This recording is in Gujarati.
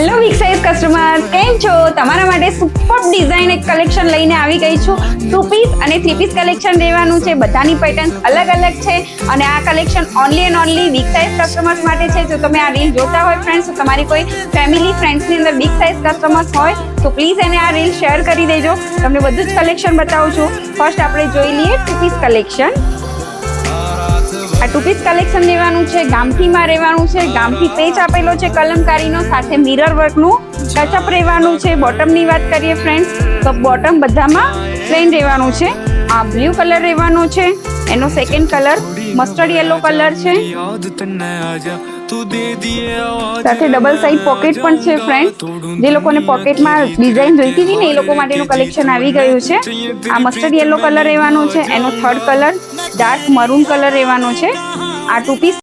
હેલો બિગ સાઇઝ કસ્ટમર, કેમ છો? તમારા માટે સુપર ડિઝાઇન એક કલેક્શન લઈને આવી ગઈ છું. 2 પીસ અને 3 પીસ કલેક્શન રહેવાનું છે. બધાની પેટર્ન્સ અલગ અલગ છે અને આ collection only and only big size customers માટે છે. જો તમે આ રીલ જોતા હોય ફ્રેન્ડ્સ, તો તમારી કોઈ ફેમિલી ફ્રેન્ડ્સની અંદર બિગ સાઇઝ કસ્ટમર્સ હોય તો પ્લીઝ એને આ રીલ શેર કરી દેજો. તમને બધું જ કલેક્શન બતાવું છું. ફર્સ્ટ આપણે જોઈ લઈએ 2 પીસ કલેક્શન. આ 2 પીસ કલેક્શન લેવાનું છે, ગામઠીમાં રહેવાનું છે. ગામઠી પેચ આપેલો છે કલમકારીનો, સાથે મિરર વર્કનું ટચઅપ રહેવાનું છે. બોટમની વાત કરીએ ફ્રેન્ડ્સ, તો બોટમ બધામાં પ્લેન રહેવાનું છે. આ બ્લુ કલર રહેવાનો છે, એનો second colour mustard yellow colour છે. સાથે ડબલ સાઇડ પોકેટ પણ છે ફ્રેન્ડ્સ. જે લોકોને પોકેટમાં ડિઝાઇન જોઈતી હતી ને એ લોકો માટેનું કલેક્શન આવી ગયું છે. આ મસ્ટર્ડ યેલો કલર રહેવાનો છે, એનો third colour dark maroon colour રહેવાનો છે. આ 2 પીસ